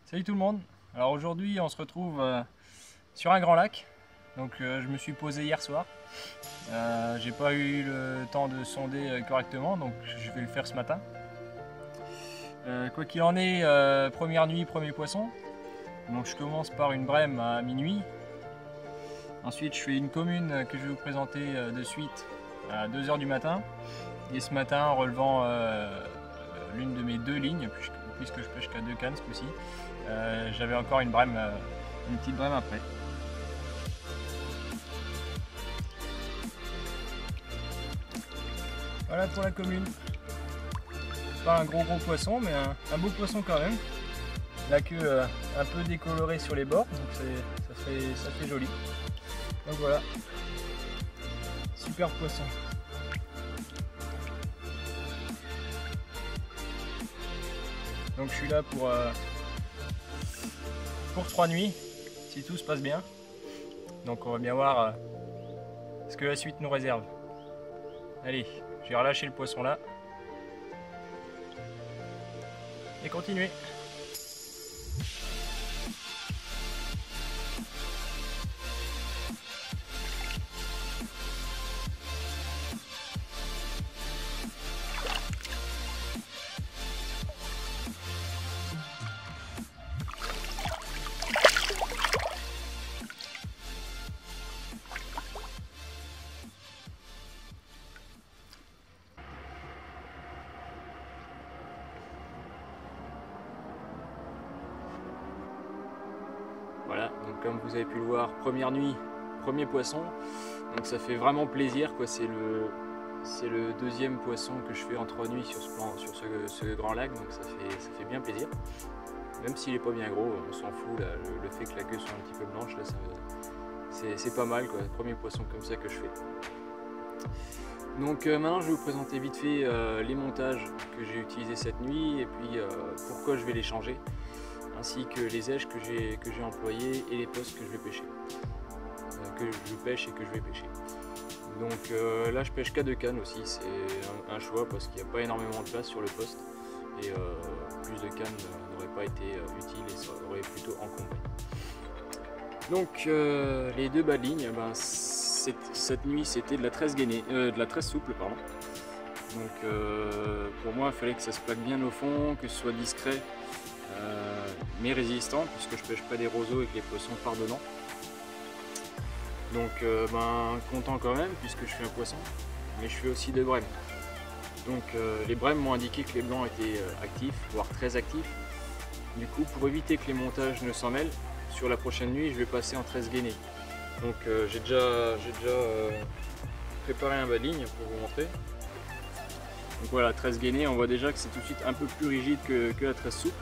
Salut tout le monde. Alors aujourd'hui on se retrouve sur un grand lac. Donc je me suis posé hier soir. J'ai pas eu le temps de sonder correctement, donc je vais le faire ce matin. Quoi qu'il en est, première nuit, premier poisson. Donc je commence par une brème à minuit. Ensuite je fais une commune que je vais vous présenter de suite à 2 h du matin. Et ce matin en relevant l'une de mes deux lignes, puisque je pêche qu'à 2 cannes ce coup-ci, j'avais encore une brème, une petite brème après. Voilà pour la commune. Pas un gros poisson, mais un beau poisson quand même. La queue un peu décolorée sur les bords, donc ça fait joli. Donc voilà, super poisson. Donc je suis là pour 3 nuits, si tout se passe bien. Donc on va bien voir ce que la suite nous réserve. Allez, je vais relâcher le poisson là. Et continuer. Voilà, donc comme vous avez pu le voir, première nuit, premier poisson. Donc ça fait vraiment plaisir, quoi. C'est le deuxième poisson que je fais en 3 nuits sur ce grand lac, donc ça fait bien plaisir. Même s'il n'est pas bien gros, on s'en fout, là, le fait que la queue soit un petit peu blanche, c'est pas mal, quoi. Premier poisson comme ça que je fais. Donc maintenant je vais vous présenter vite fait les montages que j'ai utilisés cette nuit et puis pourquoi je vais les changer, ainsi que les èches que j'ai employées et les postes que je vais pêcher, que je pêche et que je vais pêcher. Donc là je pêche qu'à 2 cannes aussi, c'est un choix parce qu'il n'y a pas énormément de place sur le poste et plus de cannes n'aurait pas été utile et ça aurait plutôt encombré. Donc les deux bas de ligne, ben, cette nuit c'était de la tresse gainée, de la tresse souple pardon. Donc pour moi il fallait que ça se plaque bien au fond, que ce soit discret mais résistant, puisque je pêche pas des roseaux et que les poissons partent dedans. Donc ben, content quand même, puisque je fais un poisson, mais je fais aussi des brèmes. Donc les brèmes m'ont indiqué que les blancs étaient actifs, voire très actifs. Du coup, pour éviter que les montages ne s'en mêlent, sur la prochaine nuit, je vais passer en tresse gainée. Donc j'ai déjà préparé un bas de ligne pour vous montrer. Donc voilà, tresse gainée, on voit déjà que c'est tout de suite un peu plus rigide que la tresse souple.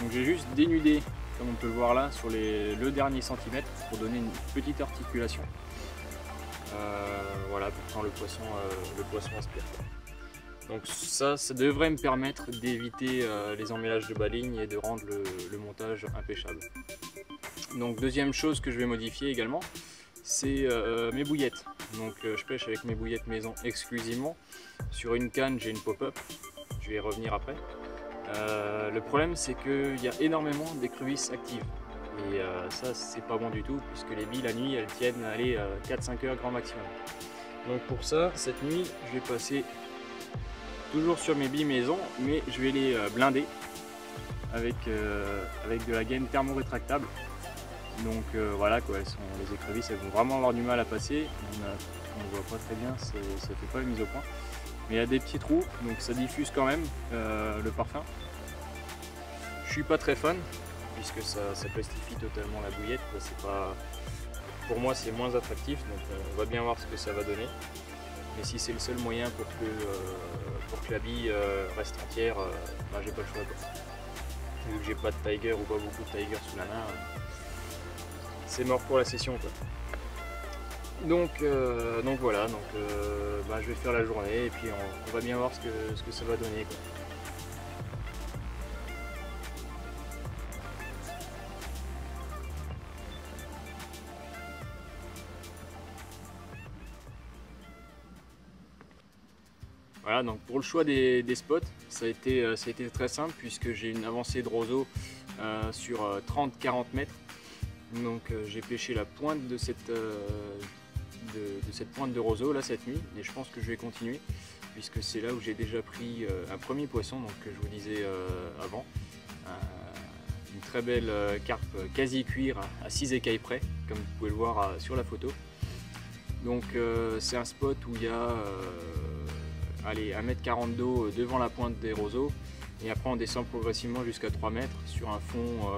Donc j'ai juste dénudé, comme on peut le voir là, sur le dernier centimètre pour donner une petite articulation. Voilà, pourtant le poisson aspire. Donc ça devrait me permettre d'éviter les emmêlages de bas ligne et de rendre le montage impêchable. Donc deuxième chose que je vais modifier également, c'est mes bouillettes. Donc je pêche avec mes bouillettes maison exclusivement. Sur une canne j'ai une pop-up, je vais y revenir après. Le problème c'est qu'il y a énormément d'écrevisses actives et ça c'est pas bon du tout, puisque les billes la nuit elles tiennent à aller 4-5 heures grand maximum. Donc pour ça, cette nuit je vais passer toujours sur mes billes maison, mais je vais les blinder avec de la gaine thermo-rétractable. Donc voilà quoi, les écrevisses elles vont vraiment avoir du mal à passer. On ne voit pas très bien, ça fait pas la mise au point. Mais il y a des petits trous, donc ça diffuse quand même le parfum. Je suis pas très fan, puisque ça plastifie totalement la bouillette. Pour moi c'est moins attractif, donc on va bien voir ce que ça va donner. Mais si c'est le seul moyen pour que la bille reste entière, bah, j'ai pas le choix, quoi. Vu que j'ai pas de tiger ou pas beaucoup de tiger sous la main, c'est mort pour la session, quoi. Donc voilà, bah, je vais faire la journée et puis on va bien voir ce que ça va donner, quoi. Voilà, donc pour le choix des spots, ça a été très simple, puisque j'ai une avancée de roseaux sur 30-40 mètres. Donc j'ai pêché la pointe de cette pointe de roseau là cette nuit, et je pense que je vais continuer puisque c'est là où j'ai déjà pris un premier poisson, donc que je vous disais avant, une très belle carpe quasi cuir à 6 écailles près, comme vous pouvez le voir sur la photo. Donc c'est un spot où il y a allez, 1,40 m d'eau devant la pointe des roseaux, et après on descend progressivement jusqu'à 3 mètres sur un fond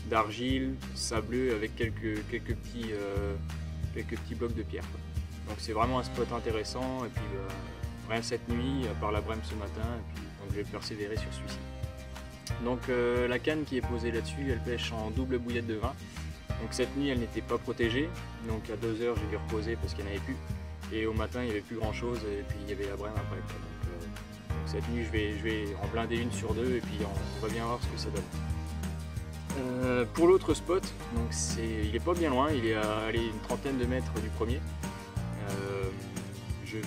d'argile sableux avec quelques petits blocs de pierre. Donc c'est vraiment un spot intéressant, et puis rien cette nuit à part la brème ce matin, et puis, donc je vais persévérer sur celui-ci. Donc la canne qui est posée là-dessus, elle pêche en double bouillette de vin. Donc cette nuit elle n'était pas protégée, donc à 2 h j'ai dû reposer parce qu'il n'y en avait plus, et au matin il n'y avait plus grand chose, et puis il y avait la brème après. Donc cette nuit je vais en blinder une sur deux, et puis on va bien voir ce que ça donne. Pour l'autre spot, donc il est pas bien loin, il est à une trentaine de mètres du premier. Je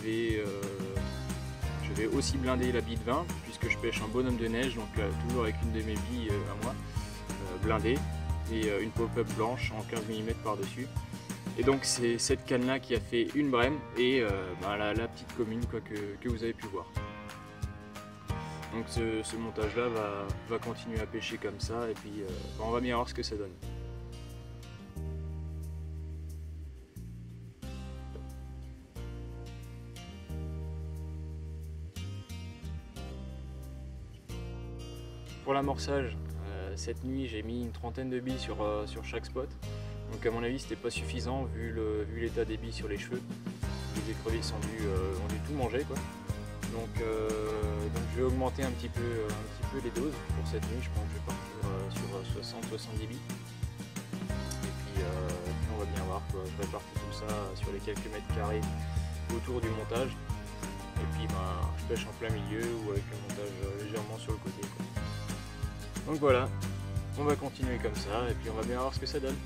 vais aussi blinder la bille de vin puisque je pêche un bonhomme de neige, donc toujours avec une de mes billes à moi, blindée, et une pop-up blanche en 15 mm par dessus. Et donc c'est cette canne là qui a fait une brème et la petite commune quoi, que vous avez pu voir. Donc ce montage là va continuer à pêcher comme ça, et puis on va bien voir ce que ça donne. Pour l'amorçage, cette nuit j'ai mis une trentaine de billes sur chaque spot. Donc à mon avis c'était pas suffisant vu l'état des billes sur les cheveux. Les écrevisses ont dû tout manger quoi. Donc je vais augmenter un petit peu les doses pour cette nuit. Je pense que je vais partir sur 60-70 billes. Et puis on va bien voir quoi. Je répartis tout ça sur les quelques mètres carrés autour du montage. Et puis je pêche en plein milieu ou avec le montage légèrement sur le côté quoi. Donc voilà, on va continuer comme ça, et puis on va bien voir ce que ça donne.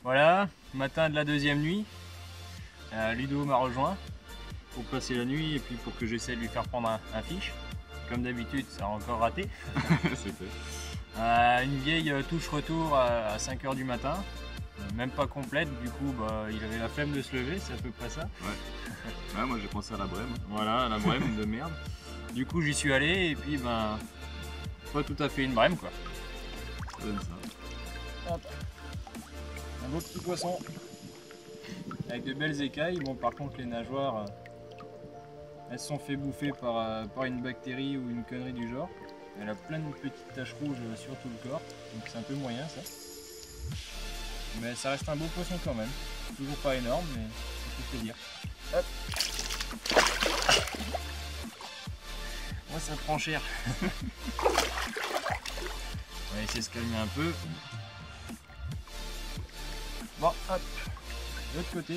Voilà, matin de la deuxième nuit, Ludo m'a rejoint pour passer la nuit et puis pour que j'essaie de lui faire prendre un fiche. Comme d'habitude, ça a encore raté. C'est fait. Une vieille touche-retour à 5 h du matin, même pas complète, du coup il avait la flemme de se lever, c'est à peu près ça. Ouais, moi j'ai pensé à la brème. Voilà, la brème de merde. Du coup j'y suis allé et puis pas tout à fait une brème quoi. Ça donne ça. Hop. Un beau petit poisson avec de belles écailles. Bon par contre les nageoires elles se sont fait bouffer par une bactérie ou une connerie du genre. Elle a plein de petites taches rouges sur tout le corps, donc c'est un peu moyen ça. Mais ça reste un beau poisson quand même. Toujours pas énorme, mais ça fait plaisir. Hop. Ouais, ça prend cher. On va essayer de se calmer un peu. Bon, hop. De l'autre côté,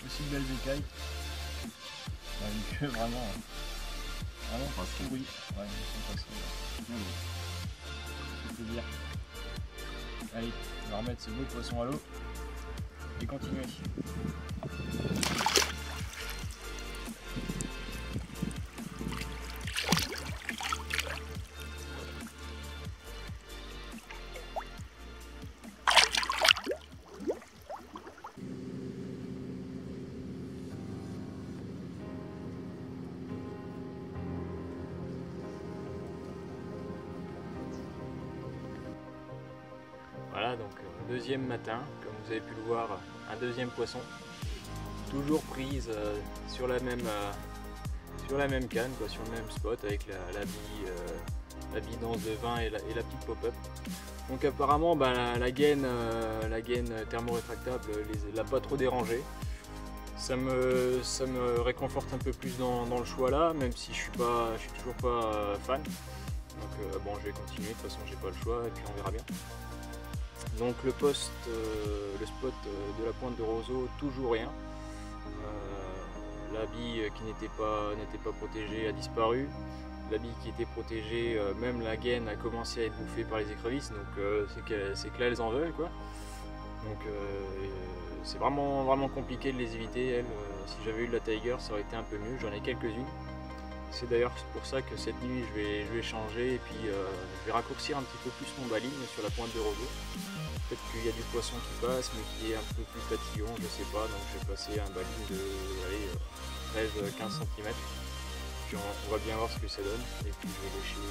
aussi de belles écailles. Une queue vraiment pas pourrie. Ouais, ils sont passés. Ça fait plaisir. Allez, on va remettre ce beau poisson à l'eau et continuer. Voilà, donc deuxième matin, comme vous avez pu le voir, un deuxième poisson, toujours prise sur la même canne, quoi, sur le même spot avec la bille dense de vin et la petite pop-up. Donc apparemment la gaine thermorétractable l'a pas trop dérangé. Ça me réconforte un peu plus dans le choix là, même si je suis toujours pas fan. Donc bon, je vais continuer, de toute façon j'ai pas le choix et puis on verra bien. Donc le spot de la pointe de roseau, toujours rien. La bille qui n'était pas protégée a disparu. La bille qui était protégée, même la gaine a commencé à être bouffée par les écrevisses, donc c'est que là elles en veulent quoi. Donc c'est vraiment compliqué de les éviter. Elles, si j'avais eu de la Tiger, ça aurait été un peu mieux. J'en ai quelques-unes. C'est d'ailleurs pour ça que cette nuit je vais changer et puis je vais raccourcir un petit peu plus mon baline sur la pointe de roseau. Peut-être qu'il y a du poisson qui passe mais qui est un peu plus fatigant, je sais pas, donc je vais passer un baline de 13-15 cm. Puis on va bien voir ce que ça donne. Et puis je vais lécher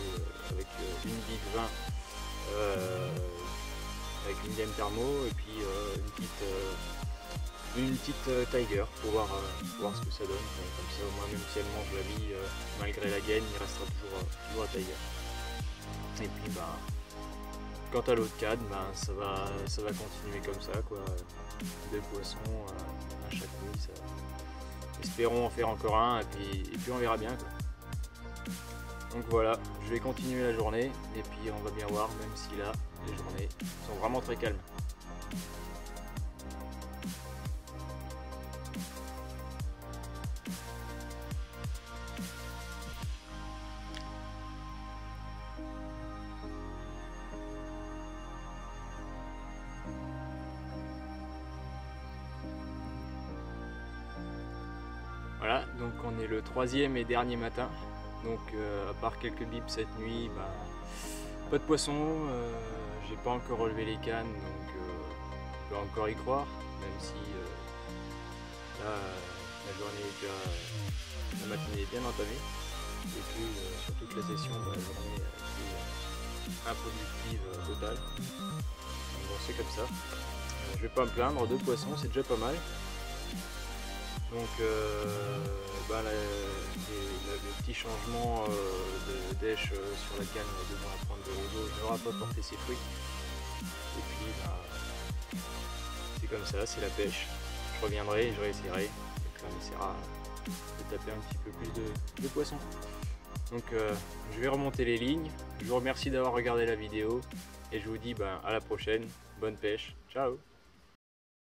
avec une big 20 avec une gaine thermo et puis une petite Tiger pour voir ce que ça donne. Comme ça au moins même si elle mange la bille malgré la gaine, il restera toujours la Tiger. Et puis quant à l'autre cadre, ça va continuer comme ça quoi. 2 poissons à chaque nuit. Ça... Espérons en faire encore un et puis on verra bien quoi. Donc voilà, je vais continuer la journée et puis on va bien voir, même si là les journées sont vraiment très calmes. Voilà, donc on est le 3e et dernier matin. Donc à part quelques bips cette nuit, pas de poisson, j'ai pas encore relevé les cannes, donc je peux encore y croire, même si là la journée est déjà, la matinée est bien entamée. Et puis sur toute la session, la journée est improductive totale. Donc bon, c'est comme ça. Je vais pas me plaindre, 2 poissons c'est déjà pas mal. Donc le petit changement de dèche sur la canne devant la pointe de roseau n'aura pas porté ses fruits. Et puis c'est comme ça, c'est la pêche. Je reviendrai et je réessayerai. Et puis on essaiera de taper un petit peu plus de poissons. Donc je vais remonter les lignes. Je vous remercie d'avoir regardé la vidéo et je vous dis à la prochaine. Bonne pêche. Ciao.